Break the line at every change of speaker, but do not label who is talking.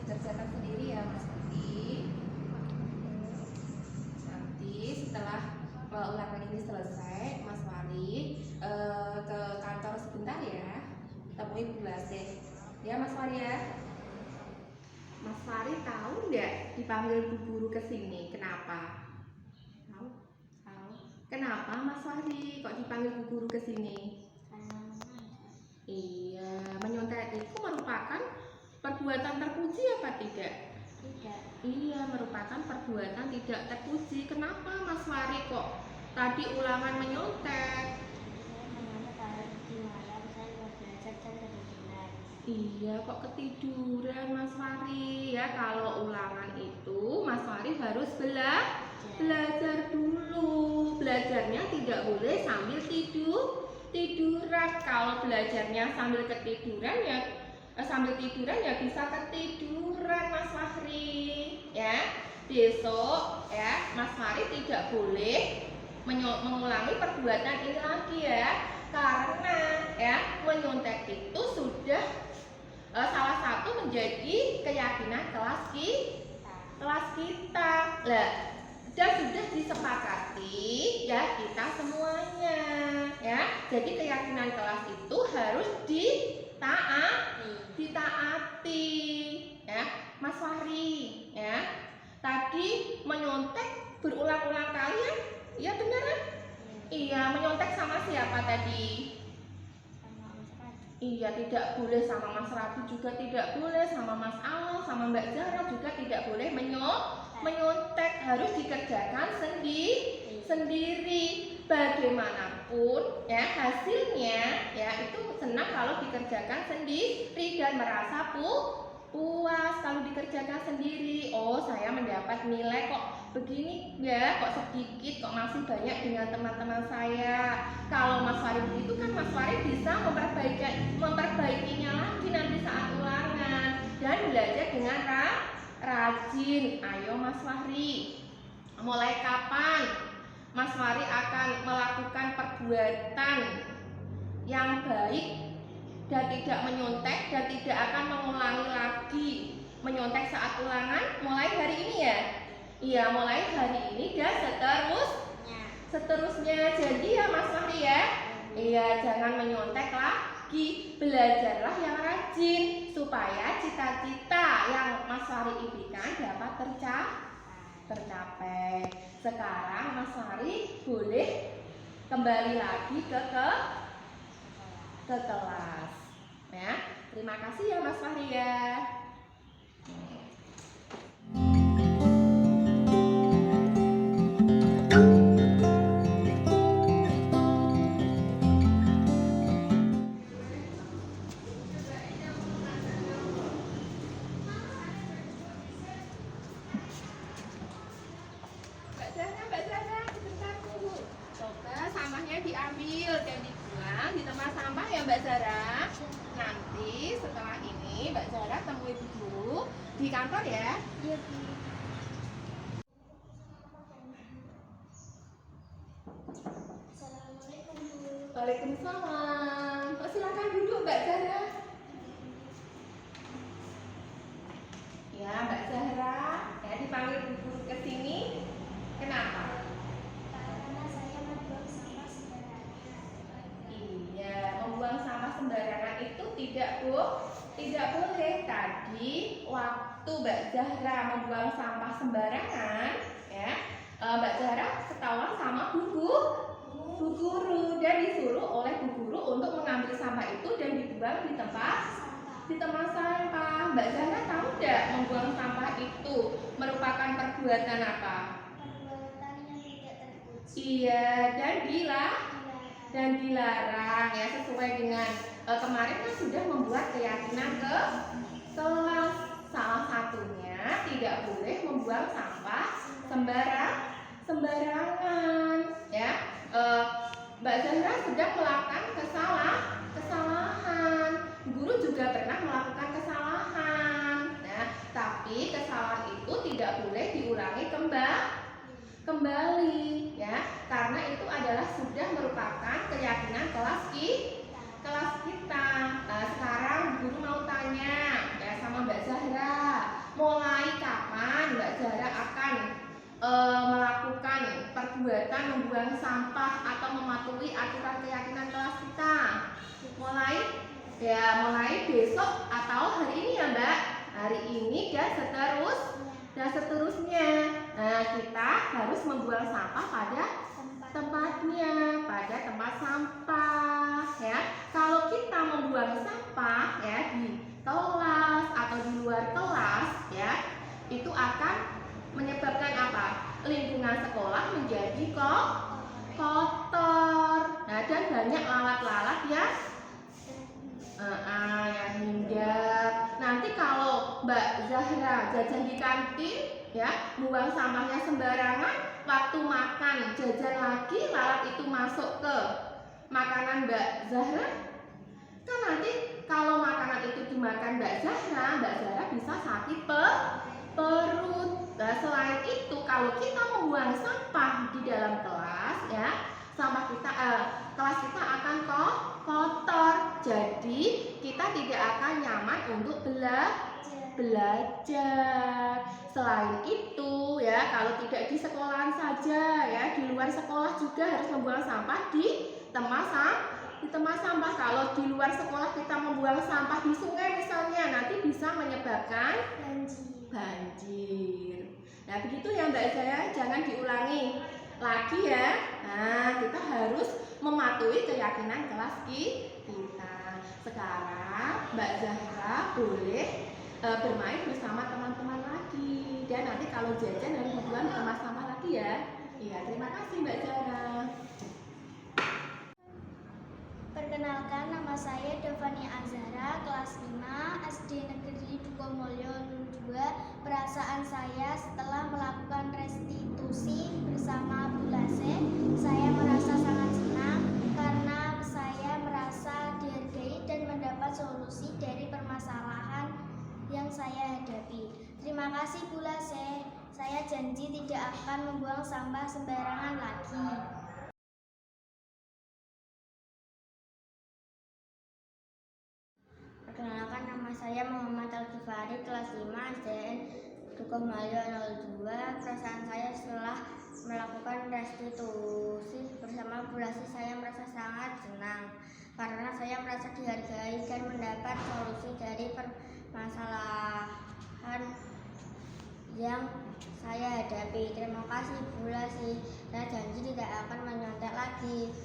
Dikerjakan sendiri ya Mas Putih. Nanti setelah ulangan ini selesai, Mas Wali ke kantor sebentar ya, temui Bu Lasih. Ya Mas Wali ya. Mas Wali tahu nggak dipanggil Bu Guru ke sini? Kenapa? Tahu? Tahu. Kenapa Mas Wali kok dipanggil Bu Guru ke sini? Iya, menyontek itu merupakan perbuatan terpuji apa tidak?
Tidak.
Iya, merupakan perbuatan tidak terpuji. Kenapa Mas Wari kok tadi ulangan menyontek? Iya, kok ketiduran Mas Wari ya? Kalau ulangan itu Mas Wari harus belajar dulu. Belajarnya tidak boleh sambil tiduran. Kalau belajarnya sambil ketiduran ya bisa ketiduran Mas Fahri ya. Besok ya Mas Fahri tidak boleh mengulangi perbuatan ini lagi ya, karena ya menyontek itu sudah salah satu menjadi keyakinan kelas kita lah, dan sudah disepakati ya kita semuanya ya. Jadi keyakinan kelas itu harus ditaati ya Mas Fahri ya. Tadi menyontek berulang-ulang kali ya? Iya benar kan? Iya, menyontek sama siapa tadi? Iya, tidak boleh sama Mas Rabi, juga tidak boleh sama Mas Awal, sama Mbak Zara juga tidak boleh menyontek. Harus dikerjakan sendiri. Bagaimanapun ya hasilnya ya itu senang kalau dikerjakan sendiri dan merasa puas kalau dikerjakan sendiri. Oh, saya mendapat nilai kok begini ya, kok sedikit, kok masih banyak dengan teman-teman saya. Kalau Mas Fahri begitu kan Mas Fahri bisa memperbaikinya lagi nanti saat ulangan dan belajar dengan rajin. Ayo Mas Fahri, mulai kapan Mas Fahri akan melakukan perbuatan yang baik dan tidak menyontek dan tidak akan mengulangi lagi menyontek saat ulangan? Mulai hari ini ya? Iya, mulai hari ini dan seterusnya. Jadi ya Mas Fahri ya, iya jangan menyontek lagi, belajarlah yang rajin supaya cita-cita yang Mas Fahri impikan dapat tercapai. Sekarang Mas Fahri boleh kembali lagi ke kelas ya. Terima kasih ya Mas Fahri ya. Mbak Zara, sebentar dulu. Coba sampahnya diambil dan dibuang di tempat sampah ya Mbak Zara. Nanti setelah ini Mbak Zara temui Bu Guru di kantor ya.
Iya, Bu. Assalamualaikum, Bu.
Waalaikumsalam. Silakan duduk Mbak Zara. Ya Mbak Zahra, ya dipanggil Bu Guru ke sini. Kenapa?
Karena saya membuang sampah sembarangan.
Iya, membuang sampah sembarangan itu tidak boleh. Tadi waktu Mbak Zahra membuang sampah sembarangan, ya, Mbak Zahra ketahuan sama bu guru dan disuruh oleh bu guru untuk mengambil sampah itu dan dibuang di tempat sampah. Mbak Zahra tahu tidak membuang sampah itu merupakan perbuatan apa?
Perbuatan yang tidak terpuji.
Iya, dan dilarang ya, sesuai dengan kemarin kan sudah membuat keyakinan ke kelas. Salah satunya tidak boleh membuang sampah sembarangan ya. Mbak Zahra sedang melakukan kesalahan. Guru juga pernah melakukan kesalahan. Nah, tapi kesalahan itu tidak boleh diulangi kembali ya, karena itu adalah sudah merupakan keyakinan kelas kita. Nah, sekarang guru mau tanya ya sama Mbak Zahra, mulai kapan Mbak Zahra akan melakukan perbuatan membuang sampah atau mematuhi aturan keyakinan kelas kita? Mulai besok atau hari ini ya Mbak, hari ini dan seterusnya. Nah, kita harus membuang sampah pada tempatnya, pada tempat sampah ya. Kalau kita membuang sampah ya di kelas atau di luar kelas ya, itu akan menyebabkan apa? Lingkungan sekolah menjadi kotor. Nah, dan banyak lalat-lalat ya yang hinggap. Nanti kalau Mbak Zahra jajan di kantin ya, buang sampahnya sembarangan, waktu makan jajan lagi lalat itu masuk ke makanan Mbak Zahra, kan nanti kalau makanan itu dimakan Mbak Zahra bisa sakit perut. Nah, selain itu kalau kita membuang sampah di dalam kelas ya, kelas kita akan kotor. Jadi kita tidak akan nyaman untuk belajar. Selain itu ya, kalau tidak di sekolahan saja ya, di luar sekolah juga harus membuang sampah di tempat sampah. Kalau di luar sekolah kita membuang sampah di sungai misalnya, nanti bisa menyebabkan banjir. Nah, begitu ya Mbak Zahra, jangan diulangi lagi ya. Nah, kita harus mematuhi keyakinan kelas kita. Sekarang Mbak Zahra boleh bermain bersama teman-teman lagi, dan nanti kalau jajan dan bukuan sama-sama lagi ya. Iya, terima kasih Mbak Zahra.
Perkenalkan, nama saya Devani Azhara, kelas 5 SD Negeri Dukomulyo 2. Perasaan saya setelah melakukan restitusi bersama Bu Lase, saya merasa sangat senang karena saya merasa dihargai dan mendapat solusi dari permasalahan yang saya hadapi. Terima kasih Bu Lase, saya janji tidak akan membuang sampah sembarangan lagi. Perkenalkan, nama saya Muhammad Al-Ghifari, kelas 5 SDN Dukomulyo 02. Perasaan saya setelah melakukan restitusi bersama Bu Lase, saya merasa sangat senang karena saya merasa dihargai dan mendapat solusi dari permasalahan yang saya hadapi. Terima kasih Bu Lase, saya janji tidak akan menyontek lagi.